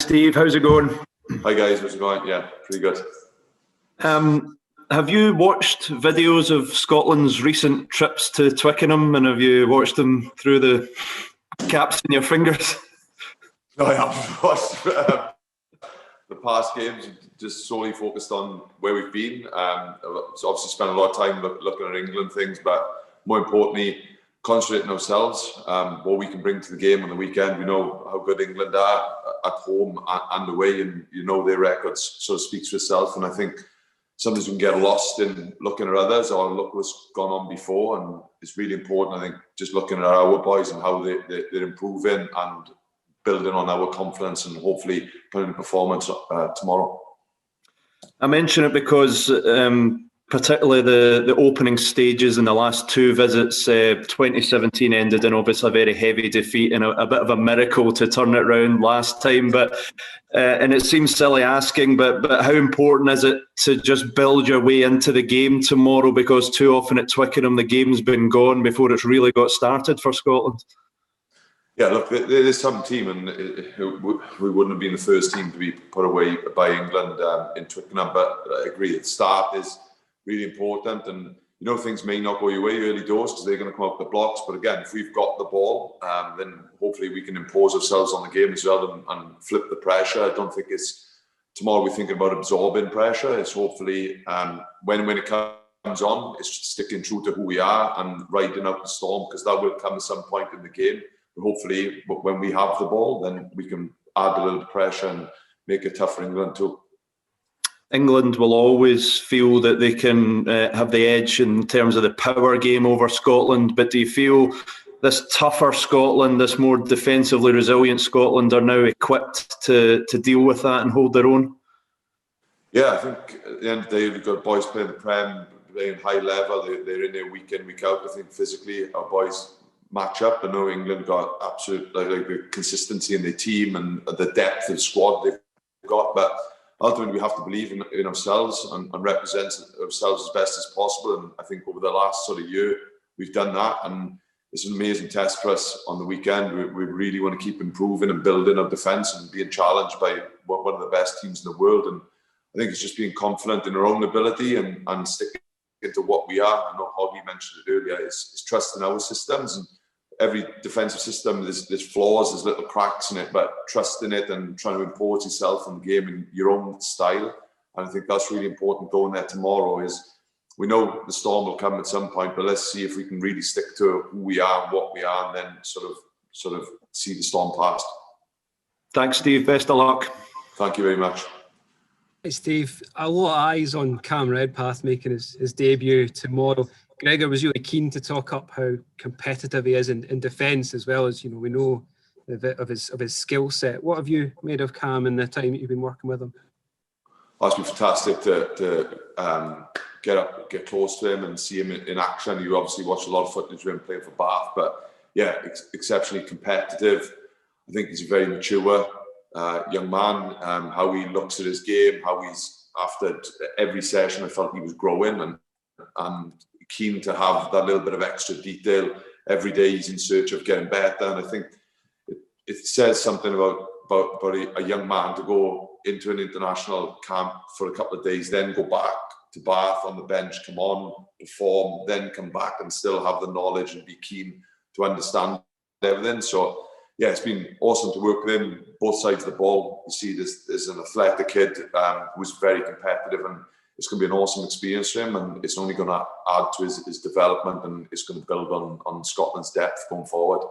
Steve, how's it going? Hi guys, how's it going? Yeah, pretty good. Have you watched videos of Scotland's recent trips to Twickenham, and have you watched them through the caps in your fingers? No, I haven't watched the past games, just solely focused on where we've been. So obviously spent a lot of time looking at England things, but more importantly, concentrating ourselves, what we can bring to the game on the weekend. We know how good England are at home and away, and you know their records sort of speaks for itself. And I think sometimes we can get lost in looking at others or look what's gone on before, and it's really important, I think, just looking at our boys and how they're improving and building on our confidence and hopefully putting in performance tomorrow. I mention it because particularly the opening stages in the last two visits, 2017 ended in obviously a very heavy defeat and a bit of a miracle to turn it around last time. But and it seems silly asking, but how important is it to just build your way into the game tomorrow? Because too often at Twickenham, the game's been gone before it's really got started for Scotland. Yeah, look, there's some team, and we wouldn't have been the first team to be put away by England in Twickenham. But I agree, the start is really important, and you know things may not go your way early doors because they're going to come up the blocks. But again, if we've got the ball, then hopefully we can impose ourselves on the game as well and flip the pressure. I don't think it's tomorrow we're thinking about absorbing pressure. It's hopefully when it comes on, it's sticking true to who we are and riding out the storm, because that will come at some point in the game. But hopefully, when we have the ball, then we can add a little pressure and make it tough for England too. England will always feel that they can have the edge in terms of the power game over Scotland, but do you feel this tougher Scotland, this more defensively resilient Scotland, are now equipped to deal with that and hold their own? Yeah, I think at the end of the day, we've got boys playing the Prem, playing high level. They're in there week in, week out. I think physically our boys match up. I know England got absolute like the consistency in their team and the depth of squad they've got, but ultimately we have to believe in ourselves and represent ourselves as best as possible. And I think over the last sort of year we've done that, and it's an amazing test for us on the weekend. We really want to keep improving and building our defence and being challenged by one of the best teams in the world. And I think it's just being confident in our own ability and sticking to what we are. I know Hoggy mentioned it earlier, it's trusting our systems, and every defensive system, there's flaws, there's little cracks in it, but trusting it and trying to impose yourself on the game in your own style. And I think that's really important going there tomorrow. Is we know the storm will come at some point, but let's see if we can really stick to who we are and what we are, and then sort of see the storm past. Thanks, Steve. Best of luck. Thank you very much. Hey, Steve, a lot of eyes on Cam Redpath making his debut tomorrow. Gregor was really keen to talk up how competitive he is in defence, as well as, you know, we know of his skill set. What have you made of Cam in the time that you've been working with him? Oh, it's been fantastic to get close to him and see him in action. You obviously watch a lot of footage of him playing for Bath, but yeah, exceptionally competitive. I think he's a very mature young man. How he looks at his game, how he's, after every session, I felt he was growing and keen to have that little bit of extra detail. Every day he's in search of getting better, and I think it says something about a young man to go into an international camp for a couple of days, then go back to Bath on the bench, come on, perform, then come back and still have the knowledge and be keen to understand everything. So yeah, it's been awesome to work with him, both sides of the ball. You see there's an athletic kid who's very competitive, and it's going to be an awesome experience for him, and it's only going to add to his development, and it's going to build on Scotland's depth going forward.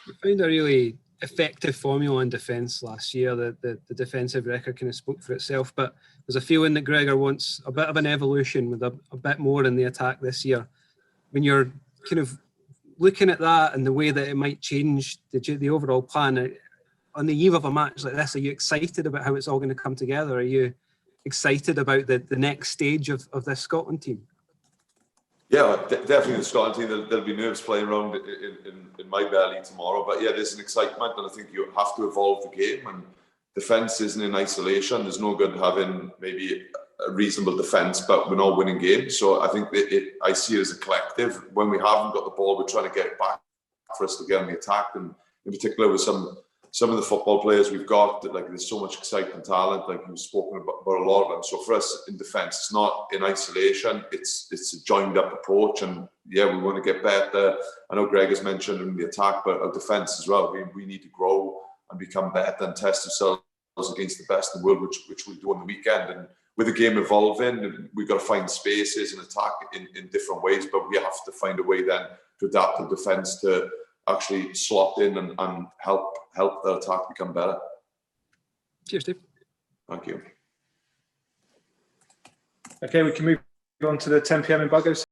We found a really effective formula in defence last year. The defensive record kind of spoke for itself, but there's a feeling that Gregor wants a bit of an evolution with a bit more in the attack this year. When you're kind of looking at that and the way that it might change the overall plan on the eve of a match like this, are you excited about how it's all going to come together? Are you excited about the next stage of this Scotland team? Yeah, definitely the Scotland team. There'll be nerves playing around in my belly tomorrow. But yeah, there's an excitement, and I think you have to evolve the game. And defence isn't in isolation. There's no good having maybe a reasonable defence, but we're not winning games. So I think I see it as a collective. When we haven't got the ball, we're trying to get it back for us to get on the attack. And in particular with some some of the football players we've got, like there's so much exciting talent, like you've spoken about a lot of them. So for us in defence, it's not in isolation, it's a joined up approach, and yeah, we want to get better. I know Greg has mentioned in the attack, but our defence as well, we need to grow and become better and test ourselves against the best in the world, which we'll do on the weekend. And with the game evolving, we've got to find spaces and attack in different ways, but we have to find a way then to adapt the defence to actually slot in and help the attack become better. Cheers, Steve. Thank you. Okay, we can move on to the 10 p.m. in Buggers.